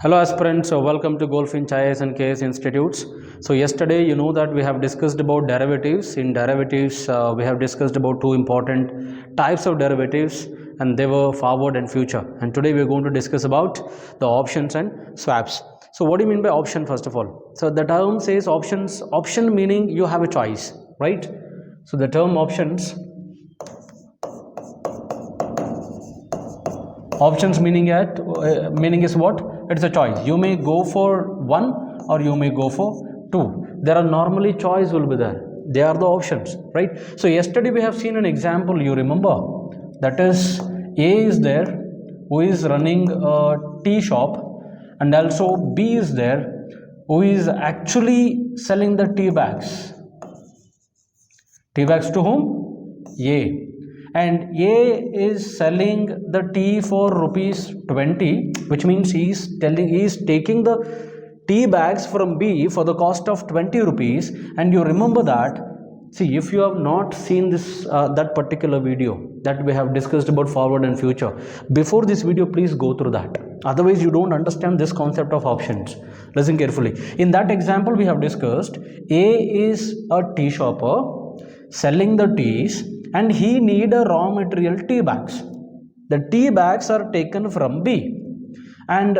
Hello aspirants, welcome to Goldfinch IAS and KS Institutes. So yesterday you know that we have discussed about derivatives. In derivatives we have discussed about two important types of derivatives, and they were forward and future. And today we are going to discuss about the options and swaps. So what do you mean by option first of all? So the term says options, option meaning you have a choice, right? So the term options meaning is what? It's a choice. You may go for one or you may go for two. There are normally choice will be there. They are the options, right? So yesterday we have seen an example, you remember, that is A is there who is running a tea shop, and also B is there who is actually selling the tea bags. Tea bags to whom? A. And A is selling the tea for rupees 20, which means he is taking the tea bags from B for the cost of 20 rupees. And you remember that, see, if you have not seen this that particular video that we have discussed about forward and future, before this video please go through that, otherwise you don't understand this concept of options. Listen carefully. In that example we have discussed, A is a tea shopper selling the teas, and he need a raw material tea bags. The tea bags are taken from B, and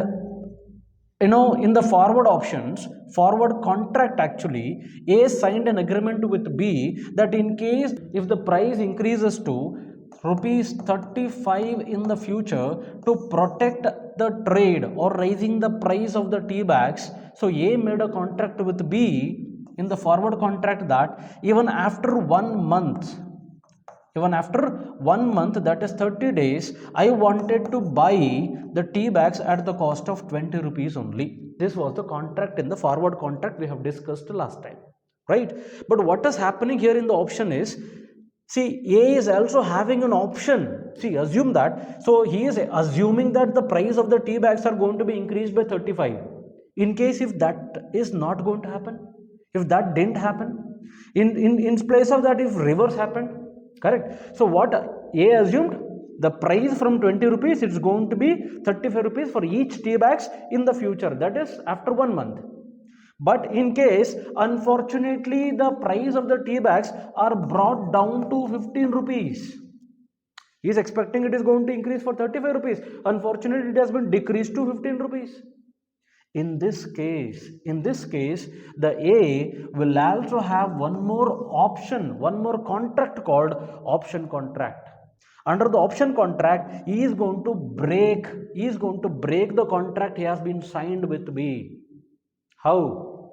in the forward options, forward contract, actually A signed an agreement with B that in case if the price increases to rupees 35 in the future, to protect the trade or raising the price of the tea bags, so A made a contract with B in the forward contract that even after 1 month, that is 30 days, I wanted to buy the tea bags at the cost of 20 rupees only. This was the contract in the forward contract we have discussed last time, right? But what is happening here in the option is, see, A is also having an option. See, assume that, so he is assuming that the price of the tea bags are going to be increased by 35. In case if that is not going to happen, if that didn't happen, in place of that, if reverse happened, correct? So what A assumed, the price from 20 rupees, it's going to be 35 rupees for each tea bags in the future, that is after 1 month. But in case unfortunately the price of the tea bags are brought down to 15 rupees, he is expecting it is going to increase for 35 rupees, unfortunately it has been decreased to 15 rupees. In this case, the A will also have one more option, one more contract called option contract. Under the option contract, he is going to break the contract he has been signed with B. How?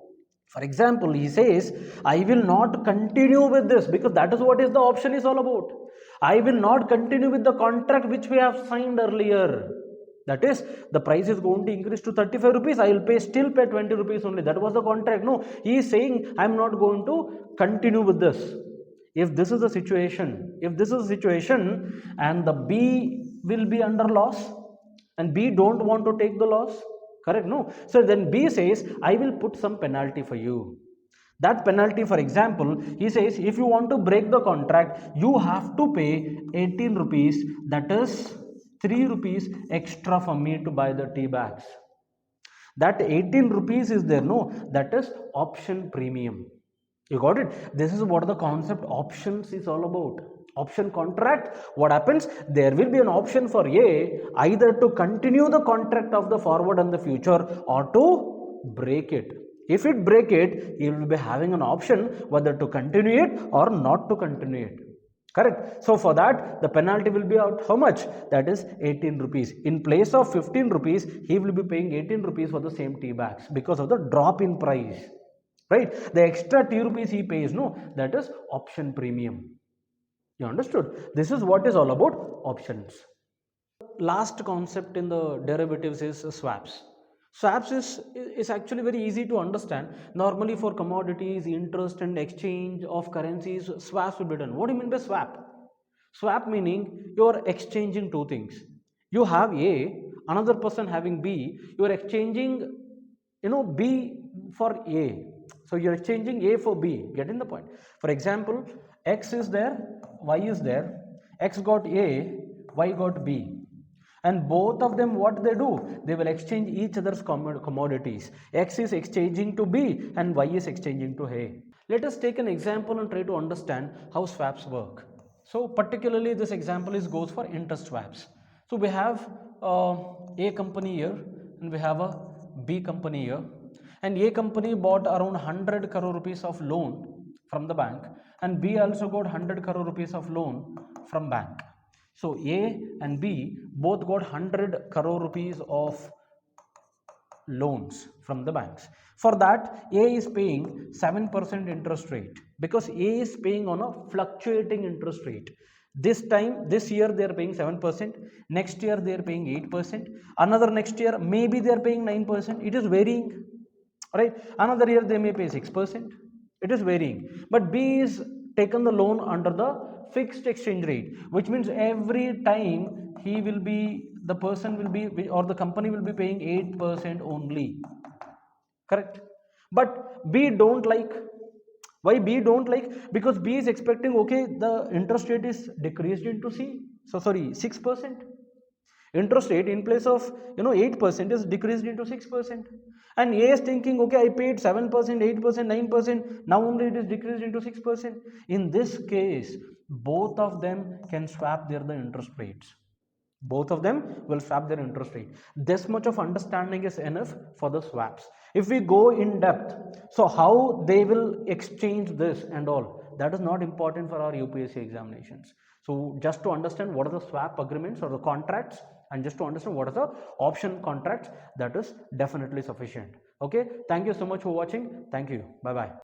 For example, he says, I will not continue with this, because that is what is the option is all about. I will not continue with the contract which we have signed earlier. That is, the price is going to increase to 35 rupees. I will still pay 20 rupees only. That was the contract. No, he is saying, I am not going to continue with this. If this is the situation, and the B will be under loss, and B don't want to take the loss, correct? No. So then B says, I will put some penalty for you. That penalty, for example, he says, if you want to break the contract, you have to pay 18 rupees, that is 3 rupees extra for me to buy the tea bags. That 18 rupees is there, no, that is option premium. You got it? This is what the concept options is all about. Option contract, what happens? There will be an option for A either to continue the contract of the forward and the future, or to break it. If it break it, you will be having an option whether to continue it or not to continue it. Correct? So for that, the penalty will be out how much? That is 18 rupees. In place of 15 rupees, he will be paying 18 rupees for the same tea bags because of the drop in price. Right? The extra 2 rupees he pays, no, that is option premium. You understood? This is what is all about options. Last concept in the derivatives is swaps. Swaps is actually very easy to understand. Normally for commodities, interest and exchange of currencies, swaps will be done. What do you mean by swap? Swap meaning you are exchanging two things. You have A, another person having B, you are exchanging B for A. So you are exchanging A for B. Getting the point? For example, X is there, Y is there. X got A, Y got B. And both of them, what they do, they will exchange each other's commodities. X is exchanging to B and Y is exchanging to A. Let us take an example and try to understand how swaps work. So particularly this example is goes for interest swaps. So we have A company here and we have a B company here, and A company bought around 100 crore rupees of loan from the bank, and B also got 100 crore rupees of loan from bank. So A and B both got 100 crore rupees of loans from the banks. For that, A is paying 7% interest rate, because A is paying on a fluctuating interest rate. This year they are paying 7%, next year they are paying 8%, another next year maybe they are paying 9%. It is varying, right? Another year they may pay 6%. It is varying. But B is taken the loan under the fixed exchange rate, which means every time he will be, the person will be, or the company will be paying 8% only, correct? But B don't like. Why B don't like? Because B is expecting, okay, the interest rate is decreased into 6%. Interest rate in place of 8% is decreased into 6%, and A is thinking, okay, I paid 7%, 8%, 9%, now only it is decreased into 6%. In this case, both of them can swap the interest rates. Both of them will swap their interest rate. This much of understanding is enough for the swaps. If we go in depth, so how they will exchange this and all, that is not important for our UPSC examinations. So just to understand what are the swap agreements or the contracts, and just to understand what are the option contracts, that is definitely sufficient. Okay, thank you so much for watching. Thank you. Bye bye.